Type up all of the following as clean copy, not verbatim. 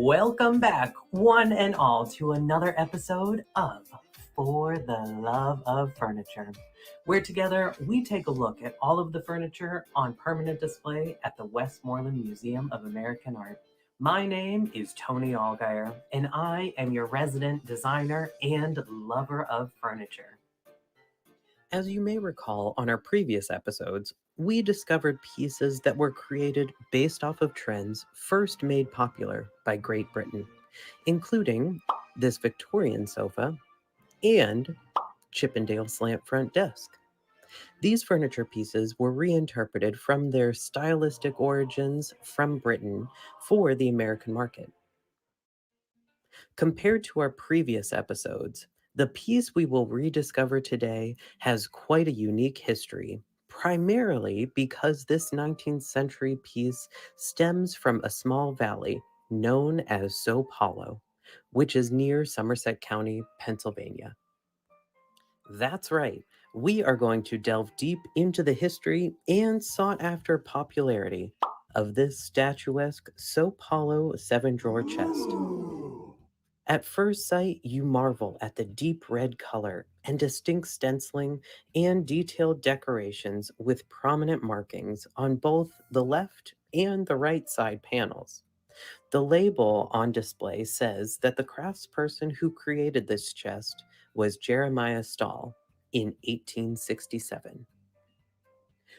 Welcome back, one and all, to another episode of For the Love of Furniture, where together we take a look at all of the furniture on permanent display at the Westmoreland Museum of American Art. My name is Tony Allgeier, and I am your resident designer and lover of furniture. As you may recall on our previous episodes, we discovered pieces that were created based off of trends first made popular by Great Britain, including this Victorian sofa and Chippendale slant front desk. These furniture pieces were reinterpreted from their stylistic origins from Britain for the American market. Compared to our previous episodes, the piece we will rediscover today has quite a unique history, primarily because this 19th century piece stems from a small valley known as Soap Hollow, which is near Somerset County, Pennsylvania. That's right, we are going to delve deep into the history and sought after popularity of this statuesque Soap Hollow 7-drawer chest. At first sight, you marvel at the deep red color and distinct stenciling and detailed decorations with prominent markings on both the left and the right side panels. The label on display says that the craftsperson who created this chest was Jeremiah Stahl in 1867.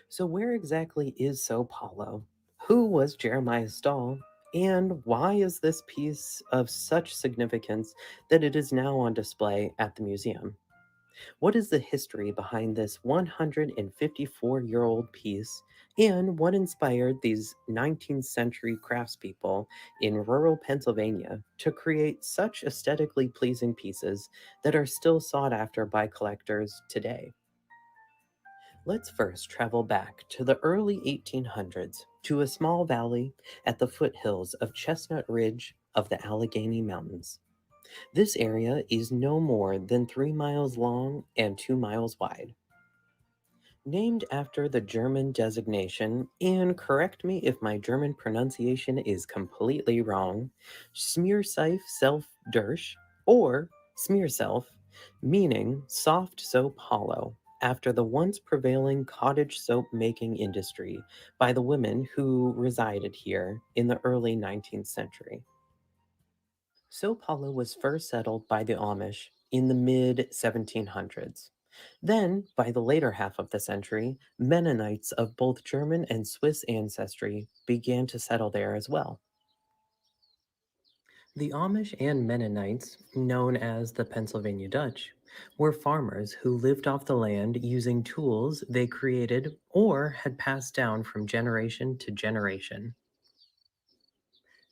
So where exactly is Soap Hollow? Who was Jeremiah Stahl? And why is this piece of such significance that it is now on display at the museum? What is the history behind this 154-year-old piece, and what inspired these 19th century craftspeople in rural Pennsylvania to create such aesthetically pleasing pieces that are still sought after by collectors today? Let's first travel back to the early 1800s to a small valley at the foothills of Chestnut Ridge of the Allegheny Mountains. This area is no more than 3 miles long and 2 miles wide. Named after the German designation, and correct me if my German pronunciation is completely wrong, Schmierseif Self-Dersch, or Smearself, meaning soft soap hollow, after the once prevailing cottage soap making industry by the women who resided here in the early 19th century. Soap Hollow was first settled by the Amish in the mid 1700s. Then, by the later half of the century, Mennonites of both German and Swiss ancestry began to settle there as well. The Amish and Mennonites, known as the Pennsylvania Dutch, were farmers who lived off the land using tools they created or had passed down from generation to generation.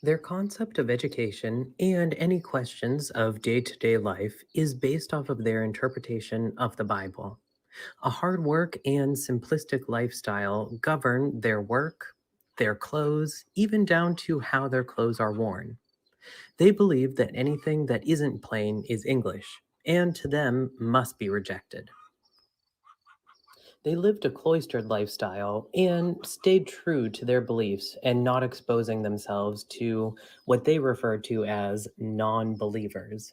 Their concept of education and any questions of day-to-day life is based off of their interpretation of the Bible. A hard work and simplistic lifestyle govern their work, their clothes, even down to how their clothes are worn. They believe that anything that isn't plain is English, and to them must be rejected. They lived a cloistered lifestyle and stayed true to their beliefs and not exposing themselves to what they referred to as non believers.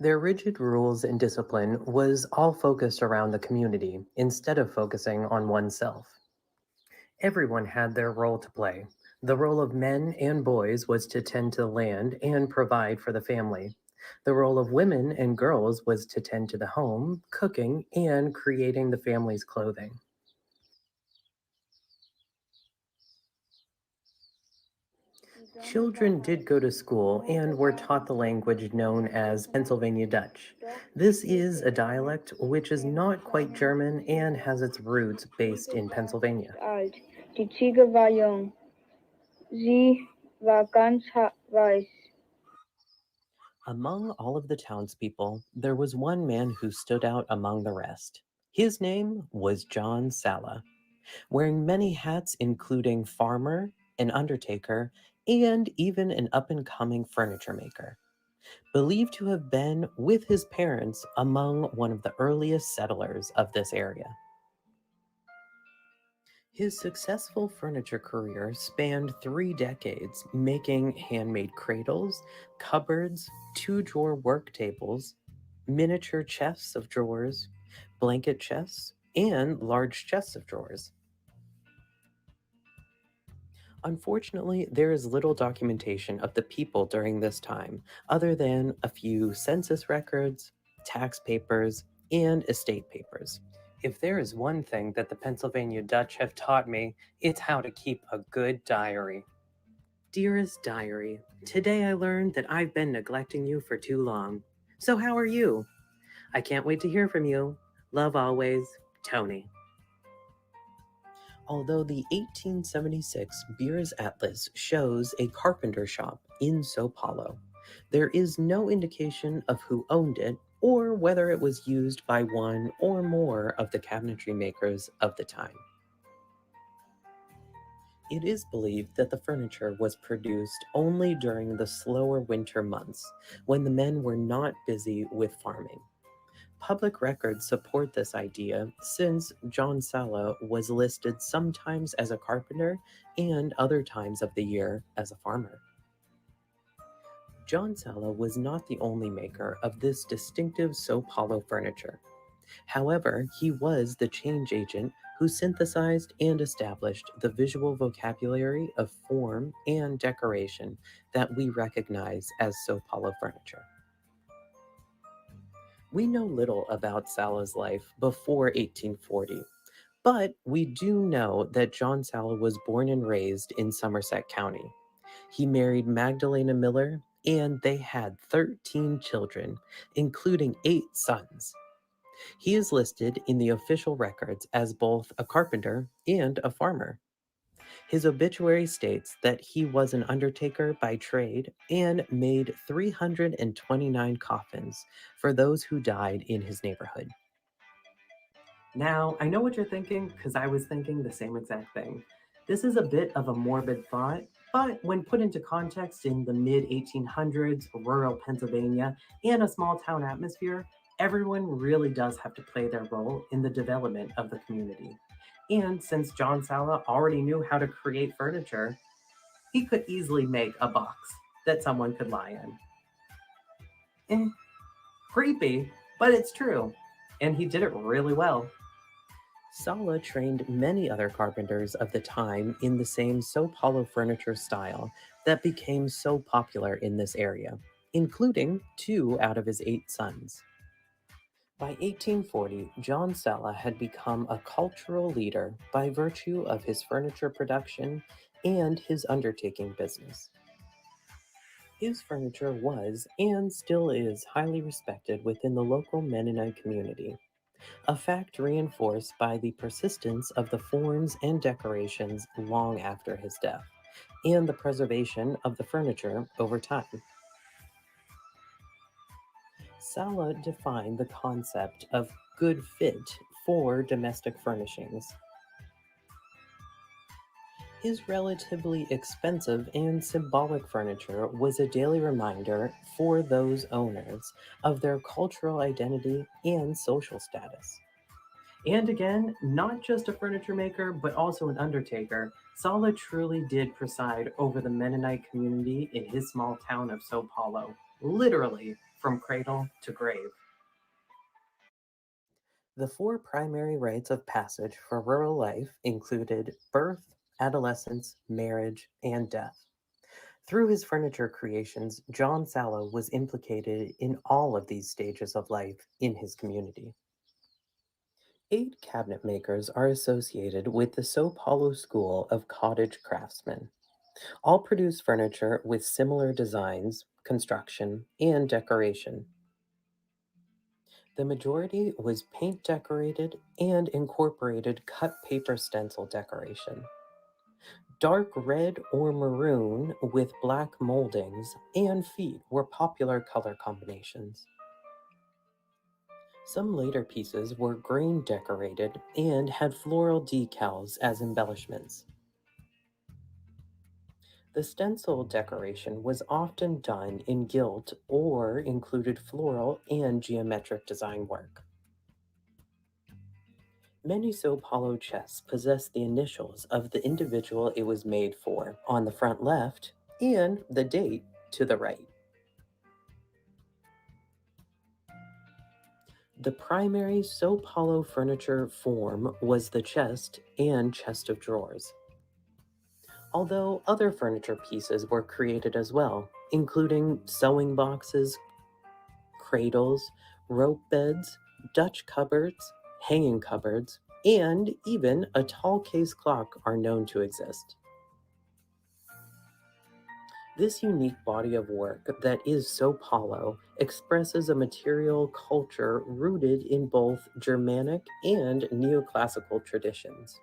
Their rigid rules and discipline was all focused around the community instead of focusing on oneself. Everyone had their role to play. The role of men and boys was to tend to the land and provide for the family. The role of women and girls was to tend to the home, cooking, and creating the family's clothing. Children did go to school and were taught the language known as Pennsylvania Dutch. This is a dialect which is not quite German and has its roots based in Pennsylvania. Die Ziege war jung. Sie war ganz weiß. Among all of the townspeople, there was one man who stood out among the rest. His name was John Sala, wearing many hats including farmer, an undertaker, and even an up-and-coming furniture maker. Believed to have been, with his parents, among one of the earliest settlers of this area. His successful furniture career spanned 3 decades, making handmade cradles, cupboards, two-drawer work tables, miniature chests of drawers, blanket chests, and large chests of drawers. Unfortunately, there is little documentation of the people during this time, other than a few census records, tax papers, and estate papers. If there is one thing that the Pennsylvania Dutch have taught me, it's how to keep a good diary. Dearest diary, today I learned that I've been neglecting you for too long. So how are you? I can't wait to hear from you. Love always, Tony. Although the 1876 Beers Atlas shows a carpenter shop in Sao Paulo, there is no indication of who owned it or whether it was used by one or more of the cabinetry makers of the time. It is believed that the furniture was produced only during the slower winter months, when the men were not busy with farming. Public records support this idea since John Sala was listed sometimes as a carpenter and other times of the year as a farmer. John Sala was not the only maker of this distinctive Sao Paulo furniture. However, he was the change agent who synthesized and established the visual vocabulary of form and decoration that we recognize as Sao Paulo furniture. We know little about Sala's life before 1840, but we do know that John Sala was born and raised in Somerset County. He married Magdalena Miller, and they had 13 children, including 8 sons. He is listed in the official records as both a carpenter and a farmer. His obituary states that he was an undertaker by trade and made 329 coffins for those who died in his neighborhood. Now, I know what you're thinking, because I was thinking the same exact thing. This is a bit of a morbid thought, but when put into context in the mid 1800s, rural Pennsylvania, and a small town atmosphere, everyone really does have to play their role in the development of the community. And since John Sala already knew how to create furniture, he could easily make a box that someone could lie in. Creepy, but it's true. And he did it really well. Sala trained many other carpenters of the time in the same Sao Paulo furniture style that became so popular in this area, including 2 out of his 8 sons. By 1840, John Sala had become a cultural leader by virtue of his furniture production and his undertaking business. His furniture was and still is highly respected within the local Mennonite community, a fact reinforced by the persistence of the forms and decorations long after his death, and the preservation of the furniture over time. Sala defined the concept of good fit for domestic furnishings. His relatively expensive and symbolic furniture was a daily reminder for those owners of their cultural identity and social status. And again, not just a furniture maker, but also an undertaker, Sala truly did preside over the Mennonite community in his small town of Sao Paulo, literally from cradle to grave. The 4 primary rites of passage for rural life included birth, adolescence, marriage, and death. Through his furniture creations, John Sala was implicated in all of these stages of life in his community. 8 cabinet makers are associated with the Sao Paulo School of Cottage Craftsmen. All produce furniture with similar designs, construction, and decoration. The majority was paint decorated and incorporated cut paper stencil decoration. Dark red or maroon with black moldings and feet were popular color combinations. Some later pieces were grain decorated and had floral decals as embellishments. The stencil decoration was often done in gilt or included floral and geometric design work. Many soap hollow chests possess the initials of the individual it was made for on the front left and the date to the right. The primary soap hollow furniture form was the chest and chest of drawers, although other furniture pieces were created as well, including sewing boxes, cradles, rope beds, Dutch cupboards, hanging cupboards, and even a tall case clock are known to exist. This unique body of work that is soap hollow expresses a material culture rooted in both Germanic and neoclassical traditions.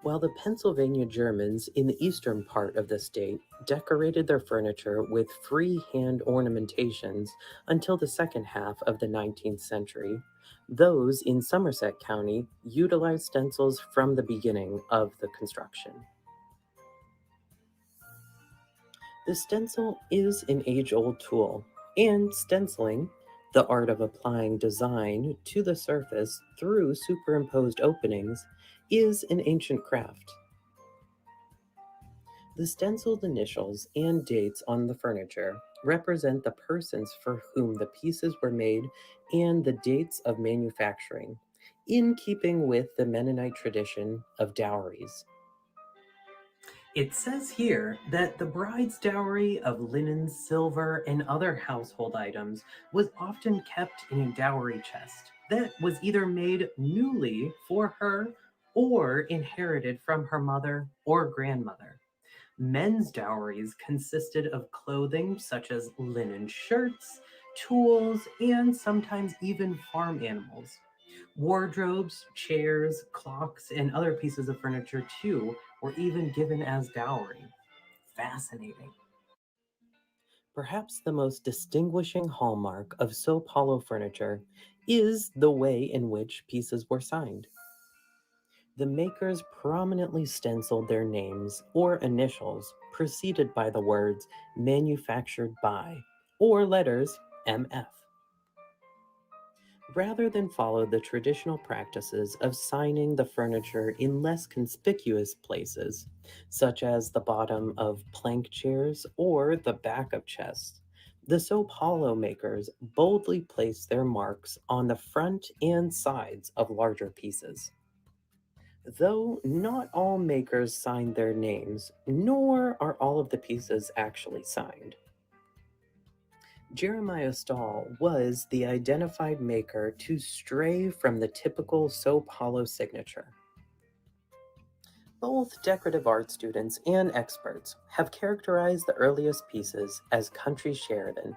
While the Pennsylvania Germans in the eastern part of the state decorated their furniture with free-hand ornamentations until the second half of the 19th century, those in Somerset County utilized stencils from the beginning of the construction. The stencil is an age-old tool, and stenciling, the art of applying design to the surface through superimposed openings, is an ancient craft. The stenciled initials and dates on the furniture represent the persons for whom the pieces were made and the dates of manufacturing, in keeping with the Mennonite tradition of dowries. It says here that the bride's dowry of linen, silver, and other household items was often kept in a dowry chest that was either made newly for her or inherited from her mother or grandmother. Men's dowries consisted of clothing such as linen shirts, tools, and sometimes even farm animals. Wardrobes, chairs, clocks, and other pieces of furniture, too, were even given as dowry. Fascinating. Perhaps the most distinguishing hallmark of soap hollow furniture is the way in which pieces were signed. The makers prominently stenciled their names or initials preceded by the words manufactured by or letters MF, rather than follow the traditional practices of signing the furniture in less conspicuous places, such as the bottom of plank chairs or the back of chests. The soap hollow makers boldly placed their marks on the front and sides of larger pieces. Though not all makers signed their names, nor are all of the pieces actually signed. Jeremiah Stahl was the identified maker to stray from the typical soap hollow signature. Both decorative art students and experts have characterized the earliest pieces as country Sheridan,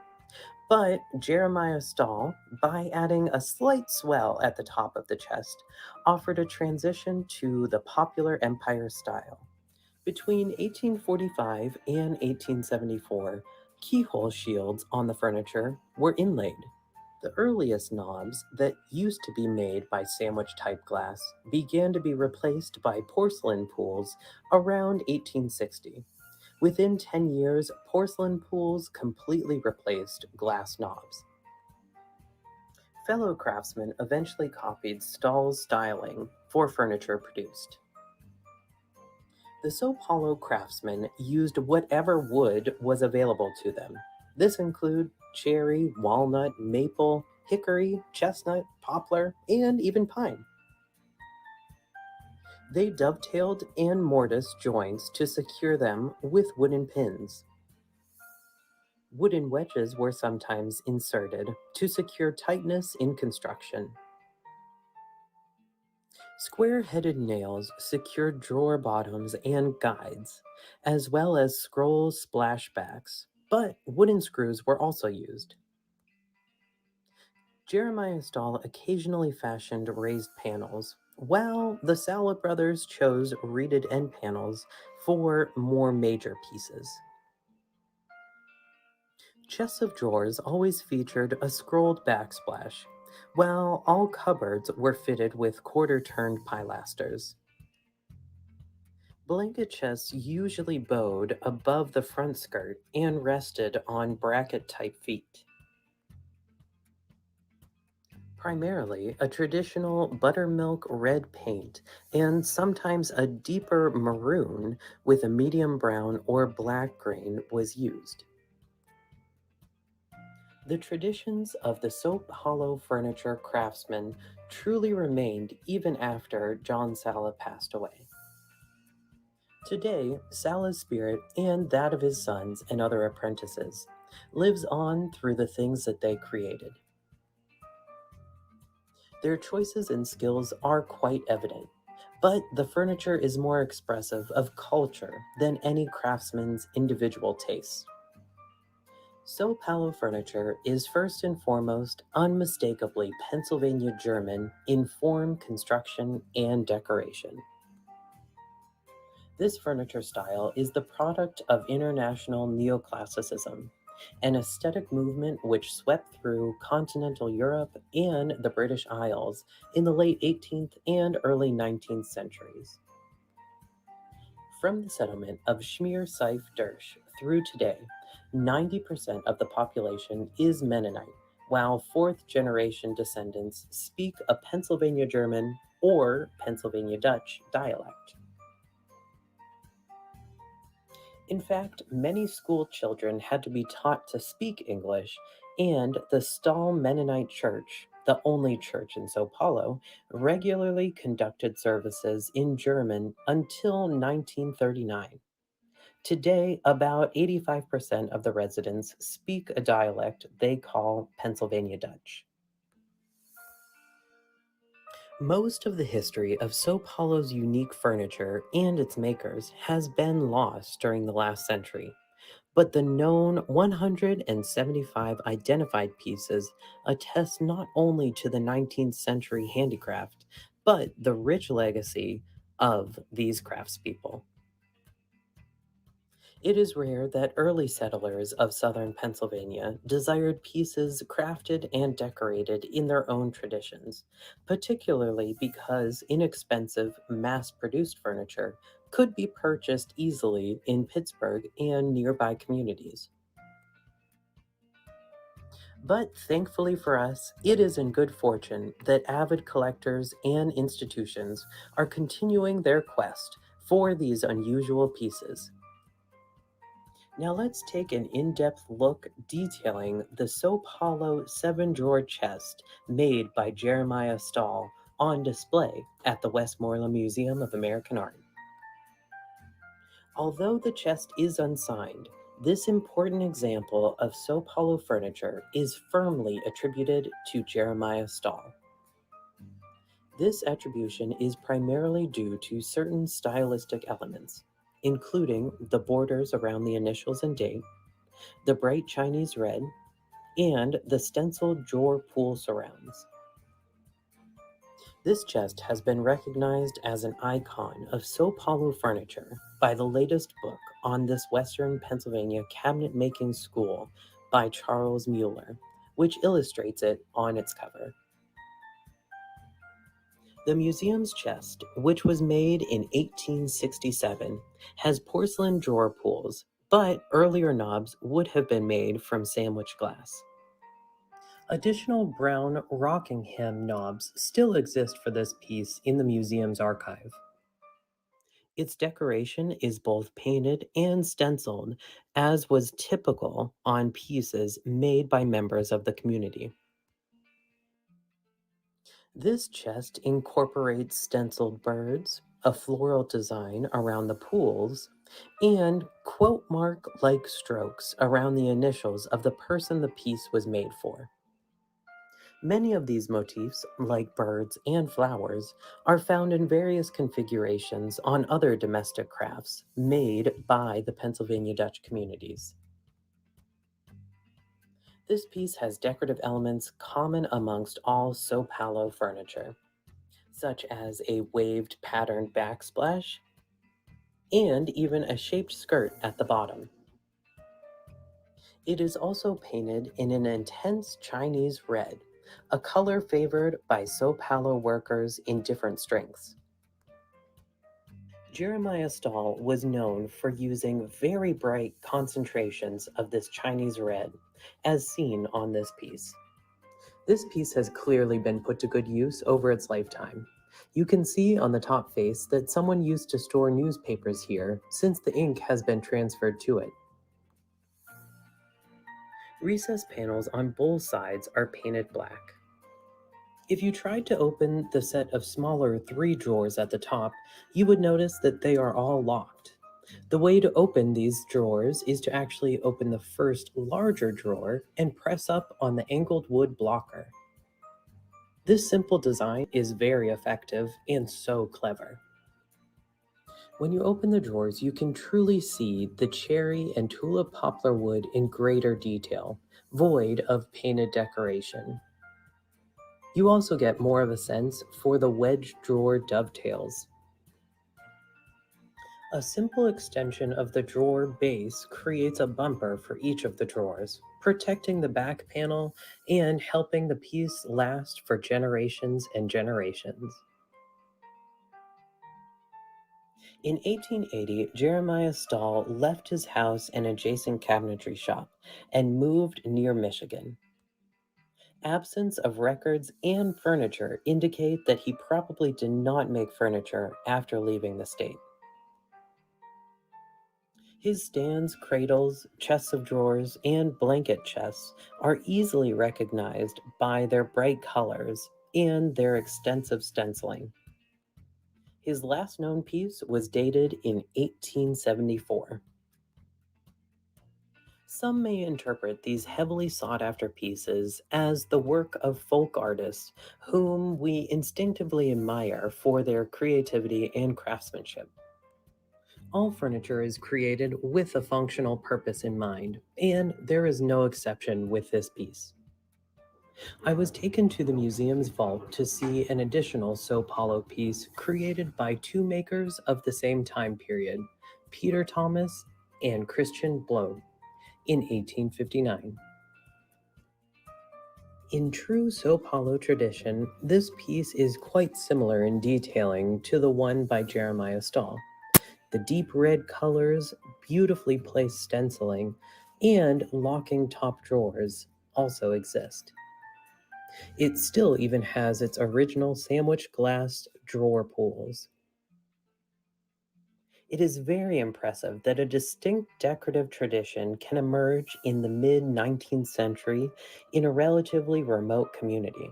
but Jeremiah Stahl, by adding a slight swell at the top of the chest, offered a transition to the popular Empire style. Between 1845 and 1874, keyhole shields on the furniture were inlaid. The earliest knobs that used to be made by sandwich-type glass began to be replaced by porcelain pools around 1860. Within 10 years, porcelain pools completely replaced glass knobs. Fellow craftsmen eventually copied Stahl's styling for furniture produced. The soap hollow craftsmen used whatever wood was available to them. This included cherry, walnut, maple, hickory, chestnut, poplar, and even pine. They dovetailed and mortised joints to secure them with wooden pins. Wooden wedges were sometimes inserted to secure tightness in construction. Square-headed nails secured drawer bottoms and guides, as well as scroll splashbacks, but wooden screws were also used. Jeremiah Stahl occasionally fashioned raised panels, while the Sala brothers chose reeded end panels for more major pieces. Chests of drawers always featured a scrolled backsplash, while all cupboards were fitted with quarter-turned pilasters. Blanket chests usually bowed above the front skirt and rested on bracket-type feet. Primarily a traditional buttermilk red paint and sometimes a deeper maroon with a medium brown or black grain was used. The traditions of the soap hollow furniture craftsman truly remained even after John Sala passed away. Today, Sala's spirit and that of his sons and other apprentices lives on through the things that they created. Their choices and skills are quite evident, but the furniture is more expressive of culture than any craftsman's individual tastes. So Palo furniture is first and foremost unmistakably Pennsylvania German in form, construction, and decoration. This furniture style is the product of international neoclassicism, an aesthetic movement which swept through continental Europe and the British Isles in the late 18th and early 19th centuries. From the settlement of Schmier Seif Dersch through today, 90% of the population is Mennonite, while fourth generation descendants speak a Pennsylvania German or Pennsylvania Dutch dialect. In fact, many school children had to be taught to speak English, and the Stahl Mennonite Church, the only church in Sao Paulo, regularly conducted services in German until 1939. Today, about 85% of the residents speak a dialect they call Pennsylvania Dutch. Most of the history of Sao Paulo's unique furniture and its makers has been lost during the last century, but the known 175 identified pieces attest not only to the 19th century handicraft, but the rich legacy of these craftspeople. It is rare that early settlers of southern Pennsylvania desired pieces crafted and decorated in their own traditions, particularly because inexpensive, mass produced furniture could be purchased easily in Pittsburgh and nearby communities. But thankfully for us, it is in good fortune that avid collectors and institutions are continuing their quest for these unusual pieces. Now let's take an in-depth look detailing the Soap Hollow 7-drawer chest made by Jeremiah Stahl on display at the Westmoreland Museum of American Art. Although the chest is unsigned, this important example of Soap Hollow furniture is firmly attributed to Jeremiah Stahl. This attribution is primarily due to certain stylistic elements, including the borders around the initials and date, the bright Chinese red, and the stenciled drawer pool surrounds. This chest has been recognized as an icon of Sao Paulo furniture by the latest book on this Western Pennsylvania cabinet making school by Charles Mueller, which illustrates it on its cover. The museum's chest, which was made in 1867, has porcelain drawer pools, but earlier knobs would have been made from sandwich glass. Additional brown Rockingham knobs still exist for this piece in the museum's archive. Its decoration is both painted and stenciled, as was typical on pieces made by members of the community. This chest incorporates stenciled birds, a floral design around the pools, and quote mark like strokes around the initials of the person the piece was made for. Many of these motifs, like birds and flowers, are found in various configurations on other domestic crafts made by the Pennsylvania Dutch communities. This piece has decorative elements common amongst all Sao Paulo furniture, such as a waved patterned backsplash and even a shaped skirt at the bottom. It is also painted in an intense Chinese red, a color favored by Sao Paulo workers in different strengths. Jeremiah Stahl was known for using very bright concentrations of this Chinese red, as seen on this piece. This piece has clearly been put to good use over its lifetime. You can see on the top face that someone used to store newspapers here since the ink has been transferred to it. Recessed panels on both sides are painted black. If you tried to open the set of smaller 3 drawers at the top, you would notice that they are all locked. The way to open these drawers is to actually open the first larger drawer and press up on the angled wood blocker. This simple design is very effective and so clever. When you open the drawers, you can truly see the cherry and tulip poplar wood in greater detail, void of painted decoration. You also get more of a sense for the wedge drawer dovetails. A simple extension of the drawer base creates a bumper for each of the drawers, protecting the back panel and helping the piece last for generations and generations. In 1880, Jeremiah Stahl left his house and adjacent cabinetry shop and moved near Michigan. Absence of records and furniture indicate that he probably did not make furniture after leaving the state. His stands, cradles, chests of drawers, and blanket chests are easily recognized by their bright colors and their extensive stenciling. His last known piece was dated in 1874. Some may interpret these heavily sought-after pieces as the work of folk artists whom we instinctively admire for their creativity and craftsmanship. All furniture is created with a functional purpose in mind, and there is no exception with this piece. I was taken to the museum's vault to see an additional Sao Paulo piece created by 2 makers of the same time period, Peter Thomas and Christian Blow, in 1859. In true Sao Paulo tradition, this piece is quite similar in detailing to the one by Jeremiah Stahl. The deep red colors, beautifully placed stenciling, and locking top drawers also exist. It still even has its original sandwich glass drawer pulls. It is very impressive that a distinct decorative tradition can emerge in the mid-19th century in a relatively remote community.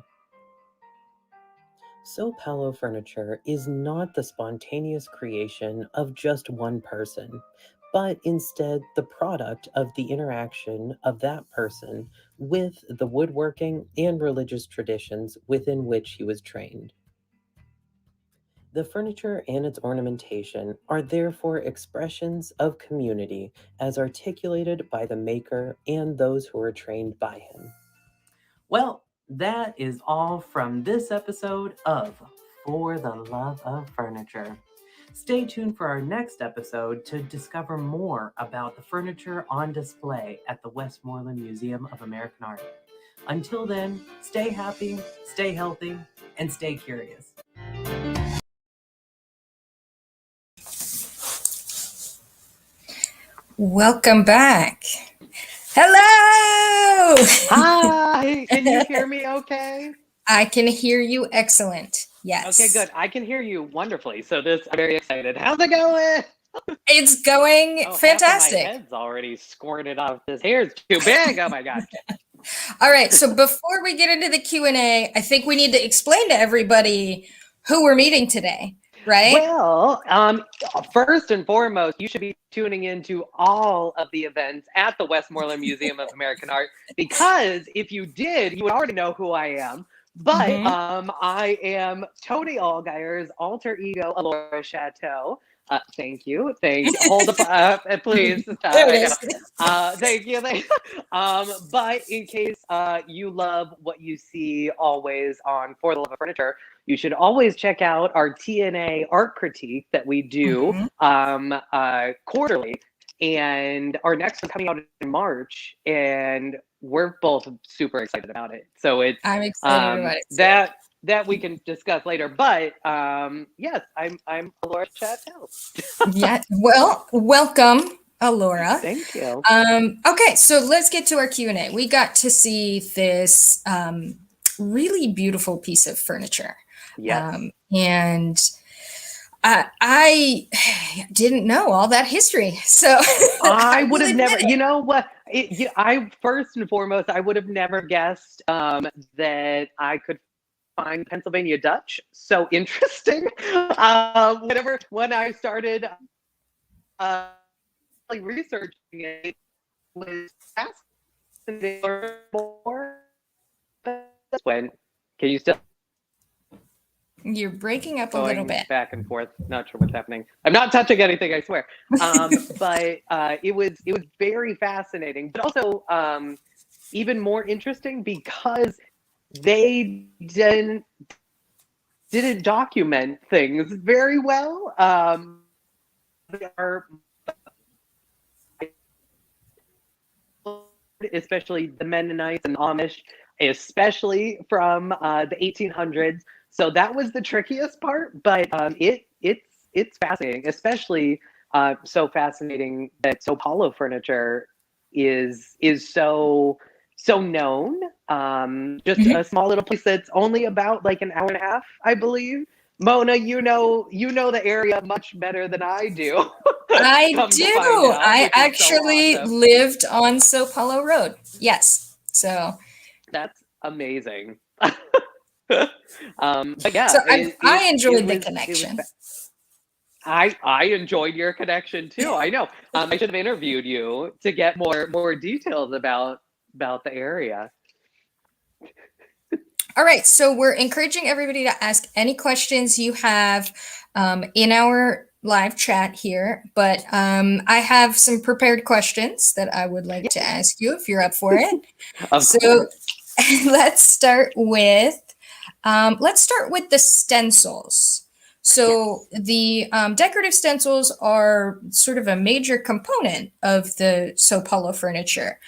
Sao Paulo furniture is not the spontaneous creation of just one person, but instead the product of the interaction of that person with the woodworking and religious traditions within which he was trained. The furniture and its ornamentation are therefore expressions of community as articulated by the maker and those who are trained by him. Well, that is all from this episode of For the Love of Furniture. Stay tuned for our next episode to discover more about the furniture on display at the Westmoreland Museum of American Art. Until then, stay happy, stay healthy, and stay curious. Welcome back. Hello! Hi, can you hear me okay? I can hear you excellent. Yes. Okay, good. I can hear you wonderfully. So I'm very excited. How's it going? It's going fantastic. Half of my head's already squirted off. This hair's too big. Oh my gosh. All right, so before we get into the Q&A, I think we need to explain to everybody who we're meeting today, right? Well, first and foremost, you should be tuning into all of the events at the Westmoreland Museum of American Art, because if you did, you would already know who I am. But I am Tony Allgeier's alter ego, Alora Chateau. Thank you. Hold up, please. There it is. Thank you. But in case you love what you see always on For the Love of Furniture, you should always check out our TNA art critique that we do quarterly. And our next one coming out in March, and we're both super excited about it. So I'm excited about it. That we can discuss later. But yes, I'm Alora Chateau. Yeah. Well, welcome, Alora. Thank you. Okay, so let's get to our Q&A. We got to see this really beautiful piece of furniture. Yes. And I didn't know all that history, so I would will have admit never, it. you know what? I first and foremost, I would have never guessed that I could find Pennsylvania Dutch. So interesting. When I started researching it, it was fascinating to learn more. When can you still You're breaking up a little going bit. back and forth? Not sure what's happening. I'm not touching anything, I swear. But it was very fascinating, but also even more interesting because they didn't document things very well. They are, especially the Mennonites and Amish, especially from the 1800s. So that was the trickiest part, but it's fascinating, especially so fascinating that Sao Paulo furniture is so known. Just Mhm. a small little place that's only about like an hour and a half, I believe. Mona, you know the area much better than I do. I Come do. to find out, I which is so actually awesome. lived on Sao Paulo Road. Yes. So, That's amazing. But yeah, so I enjoyed the it was. connection. I enjoyed your connection too. I know. I should have interviewed you to get more details about the area. All right. So we're encouraging everybody to ask any questions you have in our live chat here. But I have some prepared questions that I would like to ask you if you're up for it. Of So course. let's start with the stencils. So the decorative stencils are sort of a major component of the Sao Paulo furniture.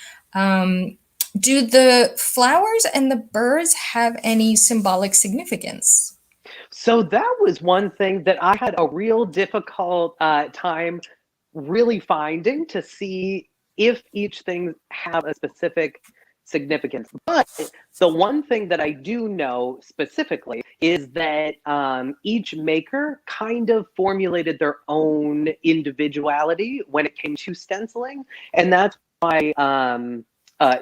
Do the flowers and the birds have any symbolic significance? So that was one thing that I had a real difficult time really finding to see if each thing have a specific significance. But the one thing that I do know specifically is that each maker kind of formulated their own individuality when it came to stenciling, and that's why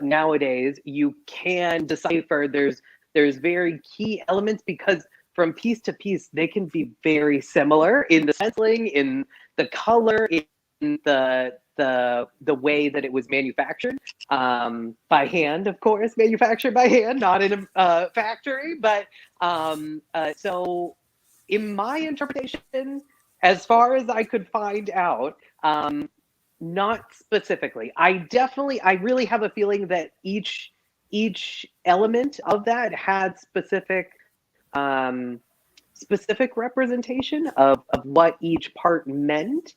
nowadays you can decipher. There's very key elements because from piece to piece, they can be very similar in the stenciling, in the color, in the way that it was manufactured by hand, of course, manufactured by hand, not in a factory. But so, in my interpretation, as far as I could find out, not specifically. I really have a feeling that each element of that had specific representation of what each part meant.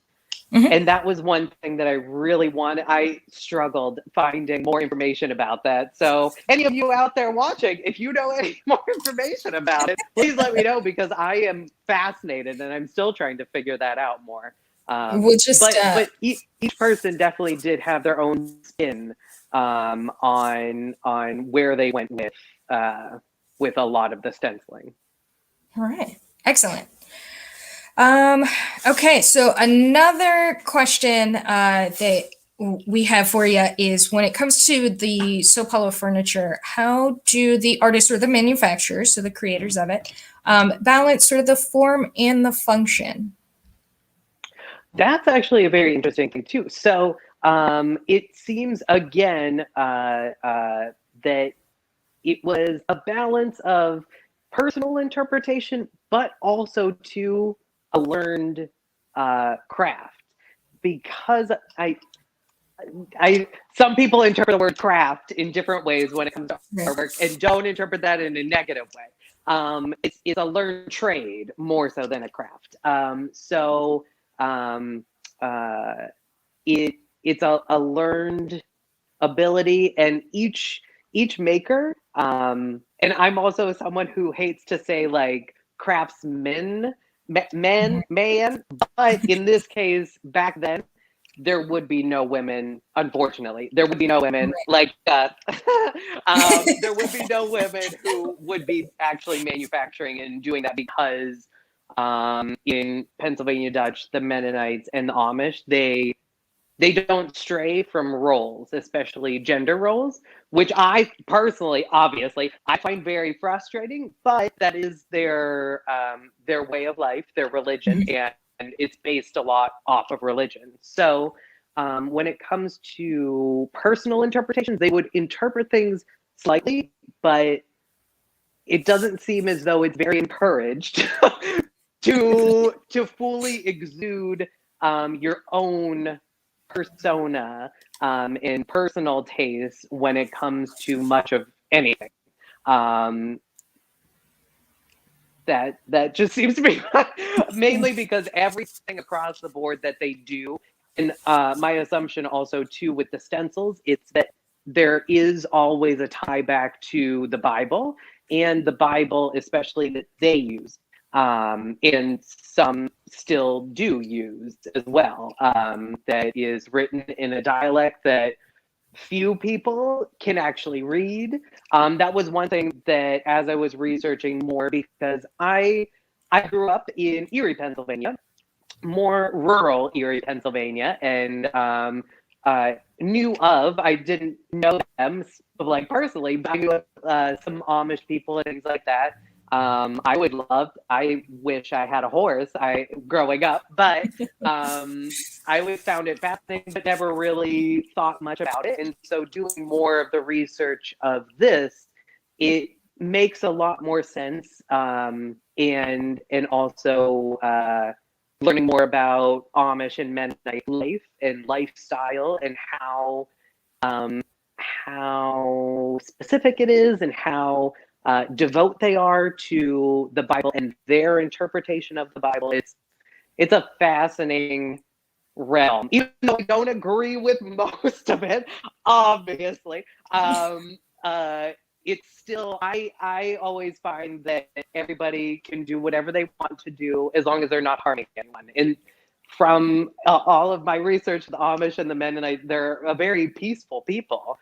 Mhm. And that was one thing that I really wanted. I struggled finding more information about that. So any of you out there watching, if you know any more information about it, please let me know because I am fascinated and I'm still trying to figure that out more. We'll just But each person definitely did have their own spin on where they went with a lot of the stenciling. all right. Excellent. Okay, so another question that we have for you is when it comes to the Sao Paulo furniture, how do the artists or the manufacturers, so the creators of it, balance sort of the form and the function? That's actually a very interesting thing too. So it seems again that it was a balance of personal interpretation, but also to a learned craft. Because some people interpret the word craft in different ways when it comes to artwork, and don't interpret that in a negative way. It's a learned trade more so than a craft. It's a learned ability, and each maker. And I'm also someone who hates to say like craftsmen, man, but in this case, back then, there would be no women, unfortunately. There would be no women like us. There would be no women who would be actually manufacturing and doing that because in Pennsylvania Dutch, the Mennonites and the Amish, they don't stray from roles, especially gender roles, which I personally, obviously, I find very frustrating. But that is their way of life, their religion, and it's based a lot off of religion. So when it comes to personal interpretations, they would interpret things slightly, but it doesn't seem as though it's very encouraged to fully exude your own persona and personal taste when it comes to much of anything. That just seems to be mainly because everything across the board that they do, and my assumption also too with the stencils, it's that there is always a tie back to the Bible, and the Bible especially that they use. And some still do use as well, that is written in a dialect that few people can actually read. That was one thing that as I was researching more, because I grew up in Erie, Pennsylvania, more rural Erie, Pennsylvania, and I didn't know them like personally, but I knew some Amish people and things like that. I wish I had a horse growing up, but I always found it fascinating, but never really thought much about it. And so doing more of the research of this, it makes a lot more sense. And also learning more about Amish and Mennonite life and lifestyle and how specific it is and how devote they are to the Bible and their interpretation of the Bible. It's a fascinating realm, even though I don't agree with most of it, obviously. It's still, I always find that everybody can do whatever they want to do as long as they're not harming anyone. And from all of my research, the Amish and the Mennonite, they're a very peaceful people.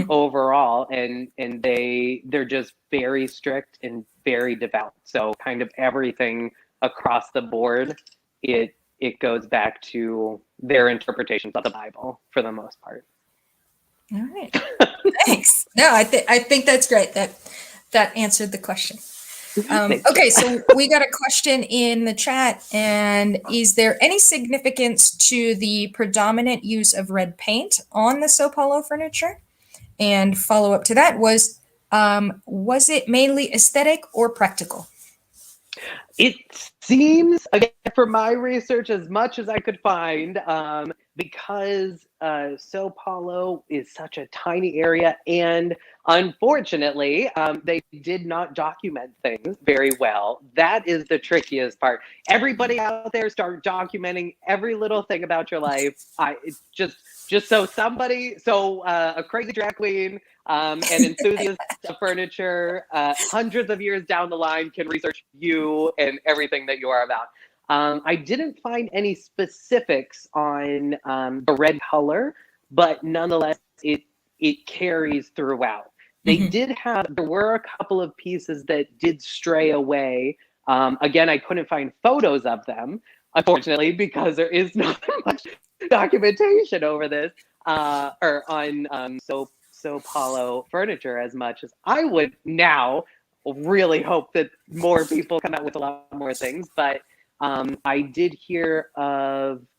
Overall, and they're just very strict and very devout. So kind of everything across the board, it goes back to their interpretations of the Bible for the most part. All right, thanks. No, I think that's great. That answered the question. Okay, so we got a question in the chat, and is there any significance to the predominant use of red paint on the Sao Paulo furniture? And follow up to that was it mainly aesthetic or practical? It seems, again, for my research, as much as I could find, because Sao Paulo is such a tiny area, and unfortunately, they did not document things very well. That is the trickiest part. Everybody out there, start documenting every little thing about your life. It's just so a crazy drag queen, an enthusiast of furniture, hundreds of years down the line can research you and everything that you are about. I didn't find any specifics on the red color, but nonetheless, it carries throughout. There were a couple of pieces that did stray away. Again, I couldn't find photos of them, unfortunately, because there is not much documentation over this, or on Sao Paulo furniture as much as I would now really hope that more people come out with a lot more things. But I did hear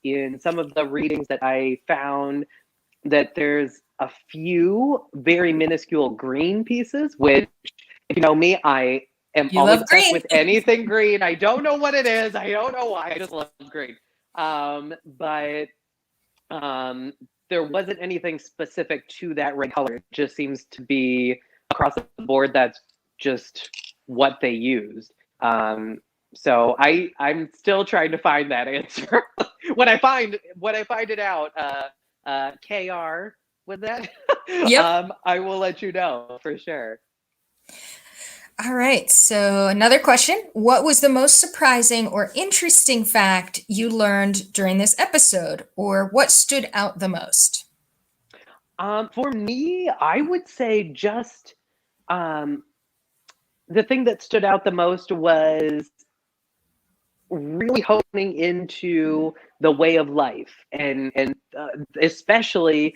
in some of the readings that I found that there's a few very minuscule green pieces, which, if you know me, I am always obsessed with anything green. I don't know what it is. I don't know why. I just love green. But there wasn't anything specific to that red color. It just seems to be across the board. That's just what they used. So I'm still trying to find that answer. when I find it out, KR, with that, yep. I will let you know for sure. All right. So another question. What was the most surprising or interesting fact you learned during this episode, or what stood out the most? For me, I would say just um, the thing that stood out the most was really honing into the way of life, and especially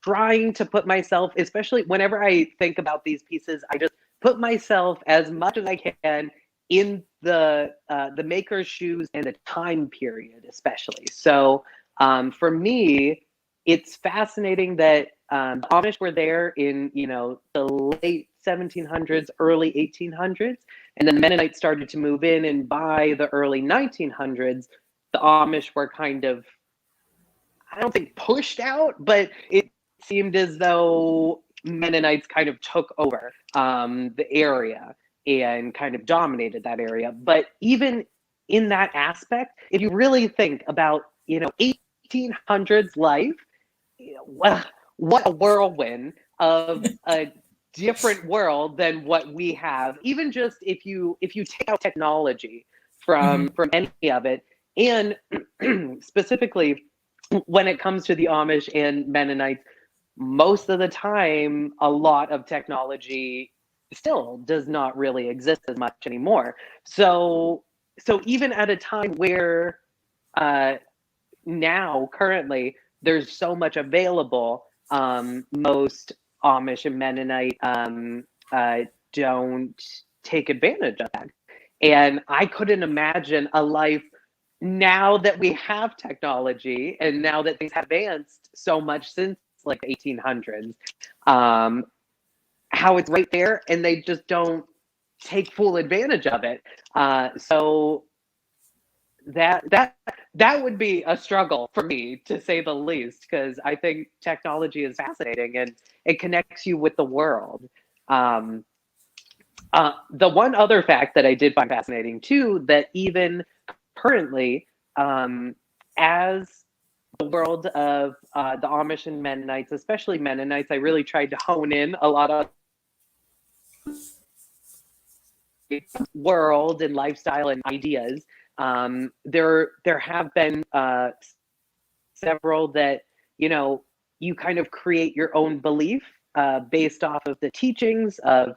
trying to put myself, especially whenever I think about these pieces, I just put myself as much as I can in the maker's shoes and the time period, especially. So for me, it's fascinating that the Amish were there in, you know, the late 1700s, early 1800s, and then the Mennonites started to move in, and by the early 1900s, the Amish were kind of, I don't think pushed out, but it seemed as though Mennonites kind of took over the area and kind of dominated that area. But even in that aspect, if you really think about, you know, 1800s life, you know, what a whirlwind of a different world than what we have. Even just if you take out technology from any of it, and specifically when it comes to the Amish and Mennonites, most of the time, a lot of technology still does not really exist as much anymore. So even at a time where uh, now currently there's so much available, most Amish and Mennonite don't take advantage of that. And I couldn't imagine a life now that we have technology and now that things have advanced so much since like the 1800s, how it's right there and they just don't take full advantage of it. So that would be a struggle for me, to say the least, because I think technology is fascinating and it connects you with the world. Um, the one other fact that I did find fascinating too, that even currently, as the world of the Amish and Mennonites, especially Mennonites, I really tried to hone in a lot of world and lifestyle and ideas. There have been several that, you know, you kind of create your own belief based off of the teachings of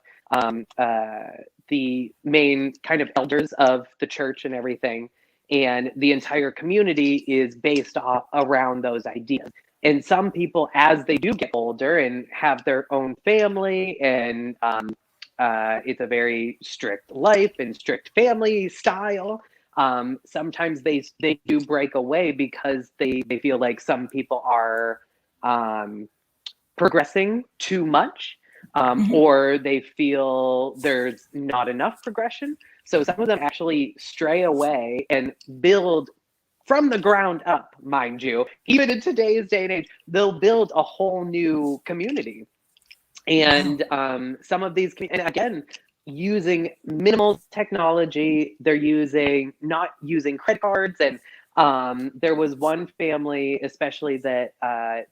the main kind of elders of the church and everything. And the entire community is based off around those ideas. And some people, as they do get older and have their own family, and it's a very strict life and strict family style, sometimes they do break away because they feel like some people are progressing too much, or they feel there's not enough progression. So some of them actually stray away and build from the ground up, mind you. Even in today's day and age, they'll build a whole new community. And some of these, and again, using minimal technology, they're not using credit cards. And there was one family, especially, that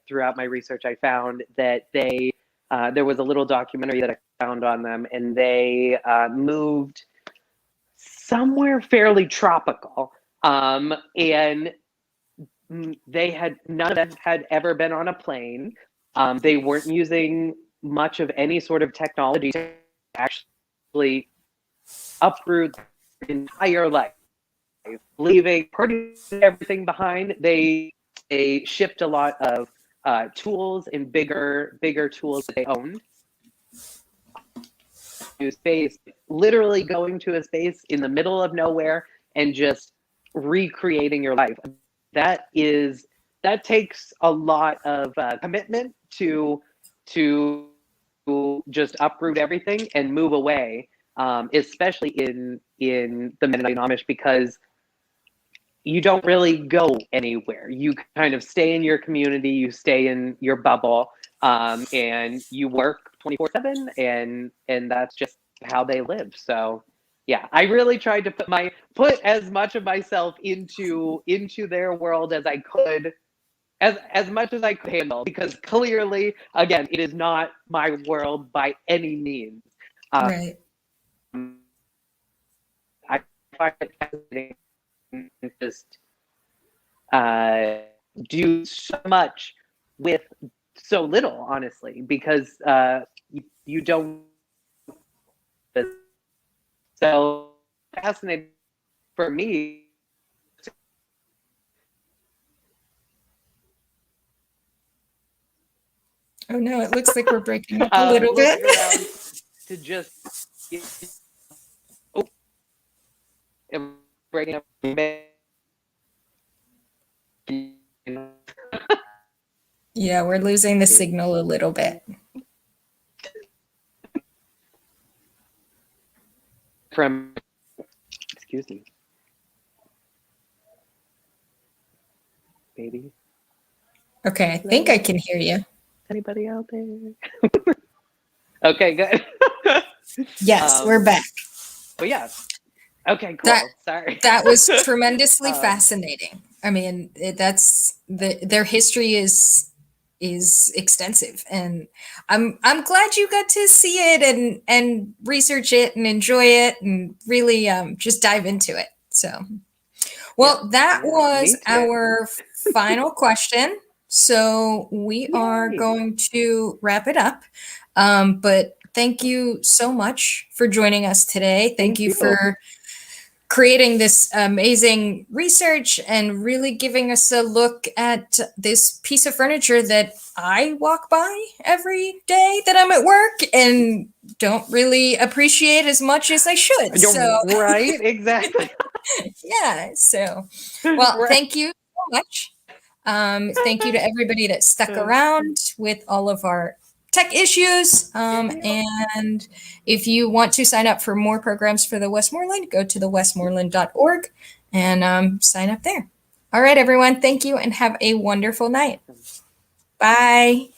throughout my research, I found that there was a little documentary that I found on them, and they moved somewhere fairly tropical. And none of them had ever been on a plane. They weren't using much of any sort of technology to actually uproot their entire life, leaving pretty much everything behind. They shipped a lot of tools and bigger tools that they owned. New space, literally going to a space in the middle of nowhere and just recreating your life. That takes a lot of commitment to just uproot everything and move away, especially in the Mennonite Amish, because you don't really go anywhere. You kind of stay in your community, you stay in your bubble, and you work 24/7, and that's just how they live. So yeah, I really tried to put as much of myself into their world as I could, as much as I could handle, because clearly, again, it is not my world by any means. Right. I find it fascinating to just do so much with so little, honestly, because you don't. So fascinating for me. Oh no, it looks like we're breaking up a little bit. Looking around to just and breaking up Yeah, we're losing the signal a little bit. from, excuse me, baby. Okay, I think I can hear you. Anybody out there? Okay, good. Yes, we're back. But yeah. Okay, cool. Sorry. That was tremendously Um, fascinating. I mean, that's their history is extensive, and I'm glad you got to see it and research it and enjoy it and really just dive into it. So, well, that yeah, was me too. our final question. So we are Yay. going to wrap it up. But thank you so much for joining us today. Thank you for creating this amazing research and really giving us a look at this piece of furniture that I walk by every day that I'm at work and don't really appreciate as much as I should. You're So, right, exactly. yeah. So, well, Right. thank you so much. Thank you to everybody that stuck around with all of our tech issues. And if you want to sign up for more programs for the Westmoreland, go to thewestmoreland.org and sign up there. All right, everyone. Thank you and have a wonderful night. Bye.